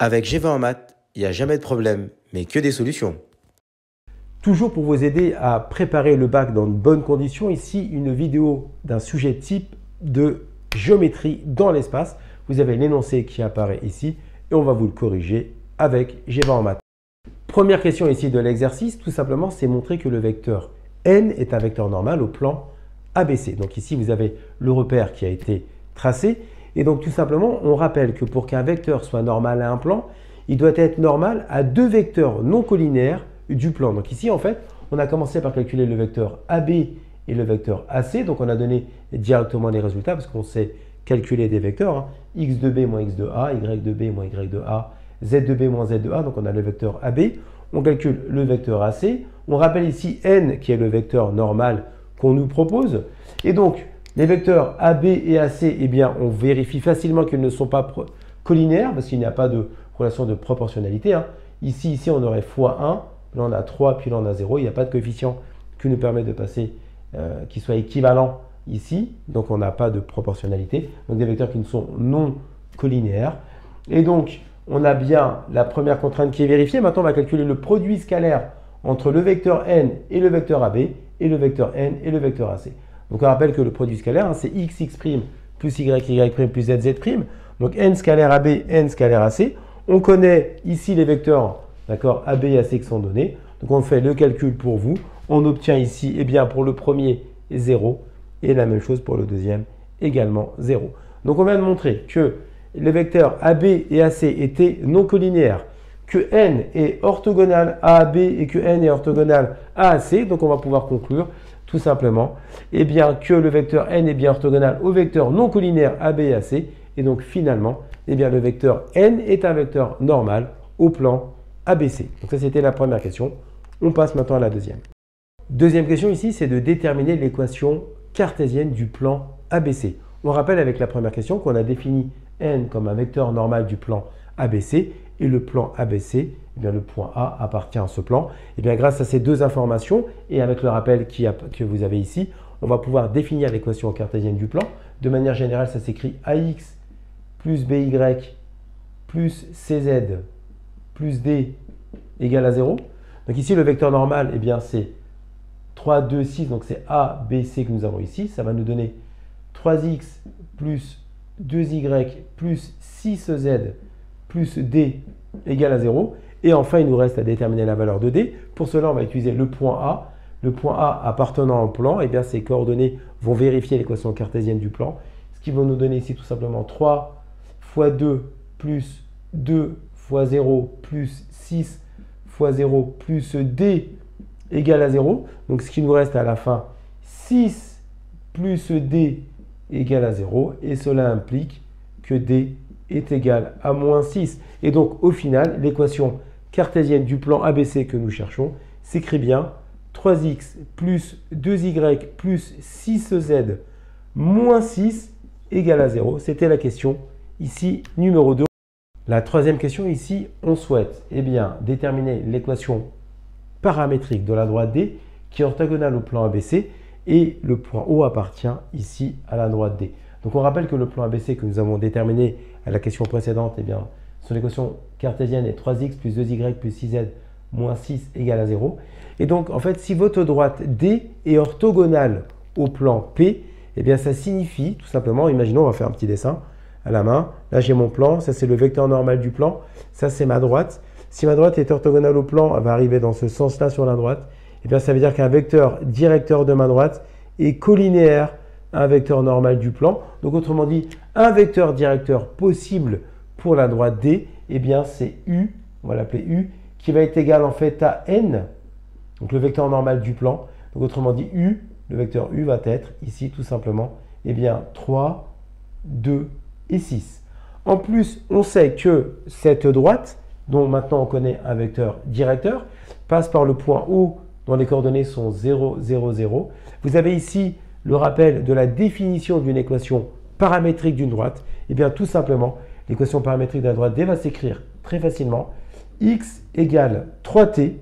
Avec G20 en maths, il n'y a jamais de problème, mais que des solutions. Toujours pour vous aider à préparer le bac dans de bonnes conditions, ici une vidéo d'un sujet type de géométrie dans l'espace. Vous avez l'énoncé qui apparaît ici et on va vous le corriger avec G20 en maths. Première question ici de l'exercice, tout simplement, c'est montrer que le vecteur n est un vecteur normal au plan ABC. Donc ici, vous avez le repère qui a été tracé. Et donc tout simplement, on rappelle que pour qu'un vecteur soit normal à un plan, il doit être normal à deux vecteurs non collinéaires du plan. Donc ici, en fait, on a commencé par calculer le vecteur AB et le vecteur AC. Donc on a donné directement les résultats parce qu'on sait calculer des vecteurs. X de B moins X de A, Y de B moins Y de A, Z de B moins Z de A. Donc on a le vecteur AB. On calcule le vecteur AC. On rappelle ici n qui est le vecteur normal qu'on nous propose. Et donc, les vecteurs AB et AC, eh bien, on vérifie facilement qu'ils ne sont pas collinéaires parce qu'il n'y a pas de relation de proportionnalité. Ici, on aurait x1, puis là on a 3, puis là on a 0. Il n'y a pas de coefficient qui nous permet de passer, qui soit équivalent ici. Donc, on n'a pas de proportionnalité. Donc, des vecteurs qui ne sont non collinéaires. Et donc, on a bien la première contrainte qui est vérifiée. Maintenant, on va calculer le produit scalaire entre le vecteur n et le vecteur AB et le vecteur n et le vecteur AC. Donc on rappelle que le produit scalaire, c'est x plus y plus z Donc n scalaire AB, n scalaire AC. On connaît ici les vecteurs, d'accord, AB et AC qui sont donnés. Donc on fait le calcul pour vous. On obtient ici, eh bien, pour le premier, 0. Et la même chose pour le deuxième, également 0. Donc on vient de montrer que les vecteurs AB et AC étaient non collinéaires, que n est orthogonal à AB et que n est orthogonal à AC. Donc on va pouvoir conclure tout simplement eh bien, que le vecteur n est bien orthogonal au vecteur non collinaire AB et AC. Et donc finalement, eh bien, le vecteur n est un vecteur normal au plan ABC. Donc ça, c'était la première question. On passe maintenant à la deuxième. Deuxième question ici, c'est de déterminer l'équation cartésienne du plan ABC. On rappelle avec la première question qu'on a défini n comme un vecteur normal du plan ABC et le plan ABC, eh bien, le point A appartient à ce plan. Et bien, grâce à ces deux informations et avec le rappel que vous avez ici, on va pouvoir définir l'équation cartésienne du plan. De manière générale, ça s'écrit AX plus BY plus CZ plus D égale à 0. Donc ici, le vecteur normal, eh bien, c'est 3, 2, 6. Donc c'est A, B, C que nous avons ici. Ça va nous donner 3x plus 2y plus 6z plus d égale à 0. Et enfin, il nous reste à déterminer la valeur de d. Pour cela, on va utiliser le point A. Le point A appartenant au plan, eh bien, ces coordonnées vont vérifier l'équation cartésienne du plan. Ce qui va nous donner ici tout simplement 3 fois 2 plus 2 fois 0 plus 6 fois 0 plus d égale à 0. Donc, ce qui nous reste à la fin, 6 plus d égale à 0. Et cela implique que d est égal à moins 6. Et donc, au final, l'équation cartésienne du plan ABC que nous cherchons s'écrit bien 3x plus 2y plus 6z moins 6 égale à 0. C'était la question ici numéro 2. La troisième question ici, on souhaite eh bien, déterminer l'équation paramétrique de la droite D qui est orthogonale au plan ABC et le point O appartient ici à la droite D. Donc on rappelle que le plan ABC que nous avons déterminé à la question précédente, eh bien, son équation cartésienne est 3x plus 2y plus 6z moins 6 égale à 0. Et donc en fait, si votre droite D est orthogonale au plan P, eh bien ça signifie tout simplement, imaginons, on va faire un petit dessin à la main. Là j'ai mon plan, ça c'est le vecteur normal du plan, ça c'est ma droite. Si ma droite est orthogonale au plan, elle va arriver dans ce sens-là sur la droite. Eh bien ça veut dire qu'un vecteur directeur de ma droite est collinéaire à un vecteur normal du plan. Donc autrement dit, un vecteur directeur possible pour la droite D, eh bien c'est U, on va l'appeler U, qui va être égal en fait à N, donc le vecteur normal du plan. Donc autrement dit, U, le vecteur U va être ici tout simplement, eh bien 3, 2 et 6. En plus, on sait que cette droite, dont maintenant on connaît un vecteur directeur, passe par le point O dont les coordonnées sont 0, 0, 0. Vous avez ici le rappel de la définition d'une équation paramétrique d'une droite. Et bien tout simplement, l'équation paramétrique de la droite D va s'écrire très facilement. X égale 3t,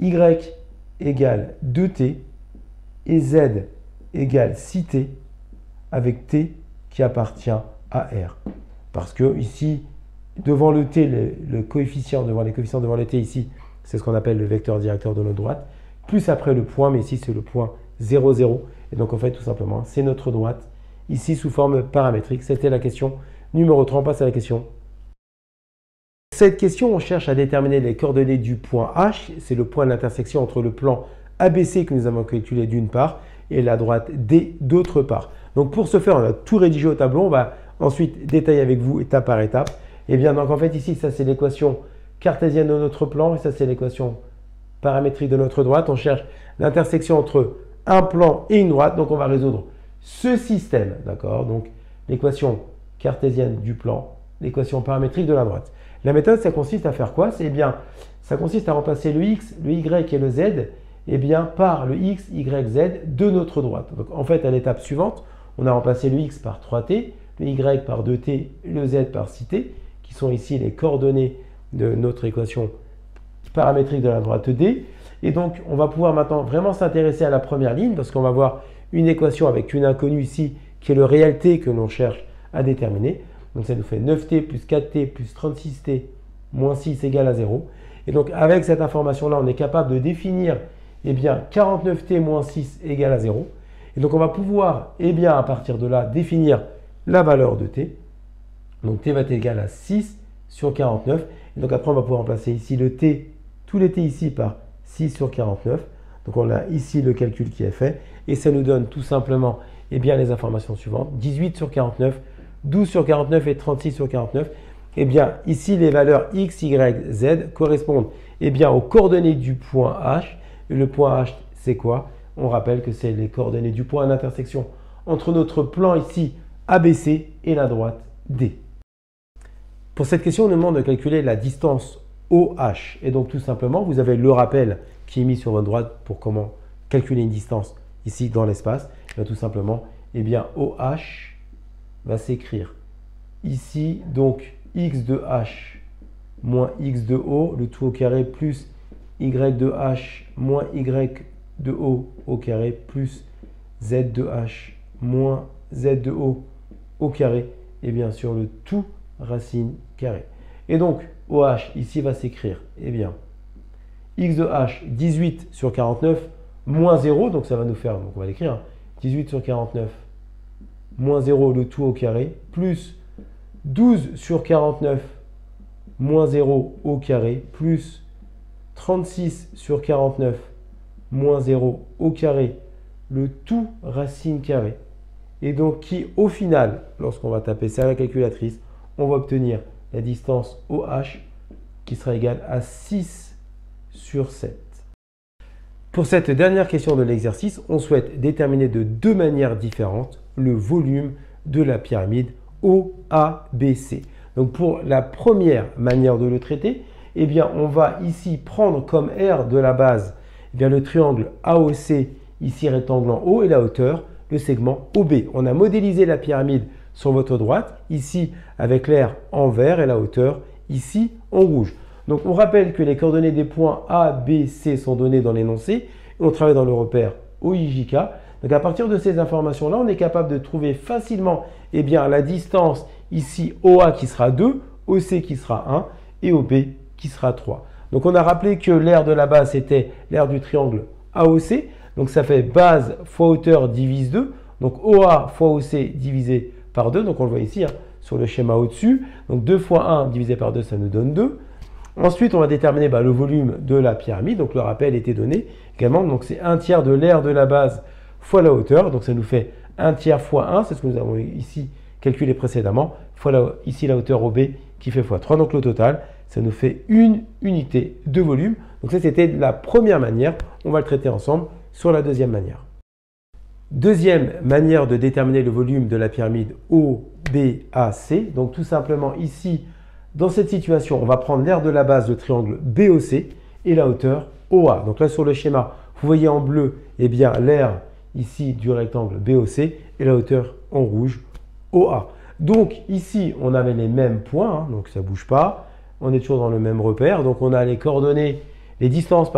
Y égale 2t et Z égale 6t avec t qui appartient à R. Parce que ici, devant le t, le coefficient, devant les coefficients devant le t ici, c'est ce qu'on appelle le vecteur directeur de notre droite, plus après le point, mais ici c'est le point 0, 0. Et donc en fait tout simplement, c'est notre droite, ici sous forme paramétrique. C'était la question numéro 3, on passe à la question. Cette question, on cherche à déterminer les coordonnées du point H, c'est le point d'intersection entre le plan ABC que nous avons calculé d'une part et la droite D d'autre part. Donc pour ce faire, on a tout rédigé au tableau, on va ensuite détailler avec vous étape par étape. Et bien donc en fait ici, ça c'est l'équation cartésienne de notre plan et ça c'est l'équation paramétrique de notre droite. On cherche l'intersection entre un plan et une droite, donc on va résoudre ce système, d'accord? Donc l'équation cartésienne du plan, l'équation paramétrique de la droite. La méthode, ça consiste à faire quoi? C'est bien, ça consiste à remplacer le x, le y et le z par le x, y, z de notre droite. Donc en fait, à l'étape suivante, on a remplacé le x par 3t, le y par 2t et le z par 6t, qui sont ici les coordonnées de notre équation paramétrique de la droite D. Et donc, on va pouvoir maintenant vraiment s'intéresser à la première ligne parce qu'on va voir une équation avec une inconnue ici qui est le réel t que l'on cherche à déterminer. Donc, ça nous fait 9t plus 4t plus 36t moins 6 égale à 0. Et donc, avec cette information-là, on est capable de définir 49t moins 6 égale à 0. Et donc, on va pouvoir, à partir de là, définir la valeur de t. Donc, t va être égal à 6 sur 49. Et donc, après, on va pouvoir remplacer ici le t, tous les t ici par 6 sur 49. Donc, on a ici le calcul qui est fait. Et ça nous donne tout simplement les informations suivantes. 18 sur 49, 12 sur 49 et 36 sur 49. Ici, les valeurs x, y, z correspondent aux coordonnées du point H. Et le point H, c'est quoi? On rappelle que c'est les coordonnées du point d'intersection entre notre plan ici ABC et la droite D. Pour cette question, on nous demande de calculer la distance OH. Et donc tout simplement, vous avez le rappel qui est mis sur votre droite pour comment calculer une distance ici dans l'espace. Tout simplement, OH va s'écrire ici, donc x de h moins x de o, le tout au carré, plus y de h moins y de o au carré, plus z de h moins z de o au carré, et bien sûr le tout racine carrée. Et donc, OH, ici, va s'écrire, x de h, 18 sur 49, moins 0, donc ça va nous faire, donc on va l'écrire, 18 sur 49, moins 0, le tout au carré, plus 12 sur 49, moins 0 au carré, plus 36 sur 49, moins 0 au carré, le tout racine carrée. Et donc qui, au final, lorsqu'on va taper ça à la calculatrice, on va obtenir la distance OH qui sera égale à 6 sur 7. Pour cette dernière question de l'exercice, on souhaite déterminer de deux manières différentes le volume de la pyramide OABC. Donc pour la première manière de le traiter, on va ici prendre comme R de la base le triangle AOC, ici rectangle en haut, et la hauteur, le segment OB. On a modélisé la pyramide sur votre droite, ici avec l'air en vert et la hauteur ici en rouge. Donc on rappelle que les coordonnées des points A, B, C sont données dans l'énoncé et on travaille dans le repère OIJK. Donc à partir de ces informations-là, on est capable de trouver facilement la distance ici OA qui sera 2, OC qui sera 1 et OB qui sera 3. Donc on a rappelé que l'aire de la base c'était l'aire du triangle AOC. Donc ça fait base fois hauteur divise 2. Donc OA fois OC divisé par 2. Donc on le voit ici sur le schéma au-dessus. Donc 2 fois 1 divisé par 2, ça nous donne 2. Ensuite, on va déterminer le volume de la pyramide. Donc le rappel était donné également. Donc c'est 1 tiers de l'aire de la base fois la hauteur. Donc ça nous fait 1 tiers fois 1. C'est ce que nous avons ici calculé précédemment. Fois ici la hauteur OB qui fait fois 3. Donc le total, ça nous fait une unité de volume. Donc ça, c'était la première manière. On va le traiter ensemble sur la deuxième manière. Deuxième manière de déterminer le volume de la pyramide OBAC. Donc tout simplement ici, dans cette situation, on va prendre l'aire de la base de triangle BOC et la hauteur OA. Donc là sur le schéma, vous voyez en bleu l'aire ici du rectangle BOC et la hauteur en rouge OA. Donc ici, on avait les mêmes points, donc ça ne bouge pas. On est toujours dans le même repère. Donc on a les coordonnées, les distances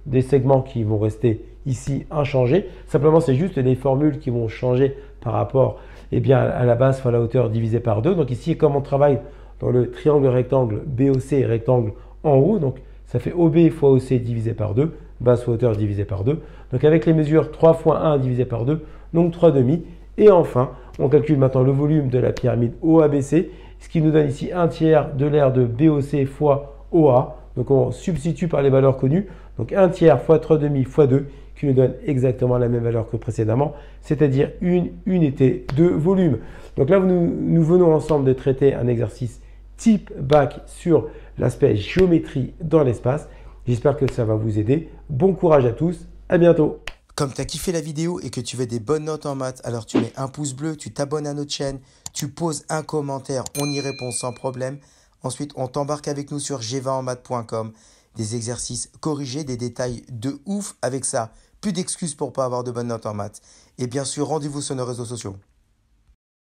des segments qui vont rester ici inchangés. Simplement, c'est juste les formules qui vont changer par rapport à la base fois la hauteur divisé par 2. Donc ici, comme on travaille dans le triangle rectangle BOC rectangle en haut. Donc ça fait OB fois OC divisé par 2, base fois hauteur divisé par 2. Donc avec les mesures 3 fois 1 divisé par 2, donc 3,5. Et enfin, on calcule maintenant le volume de la pyramide OABC, ce qui nous donne ici 1/3 de l'aire de BOC fois OA. Donc on substitue par les valeurs connues. Donc 1/3 fois 3,5 fois 2, qui nous donne exactement la même valeur que précédemment, c'est-à-dire une unité de volume. Donc là, nous venons ensemble de traiter un exercice type bac sur l'aspect géométrie dans l'espace. J'espère que ça va vous aider. Bon courage à tous, à bientôt. Comme tu as kiffé la vidéo et que tu veux des bonnes notes en maths, alors tu mets un pouce bleu, tu t'abonnes à notre chaîne, tu poses un commentaire, on y répond sans problème. Ensuite, on t'embarque avec nous sur g20enmaths.com. Des exercices corrigés, des détails de ouf avec ça. Plus d'excuses pour pas avoir de bonnes notes en maths. Et bien sûr, rendez-vous sur nos réseaux sociaux.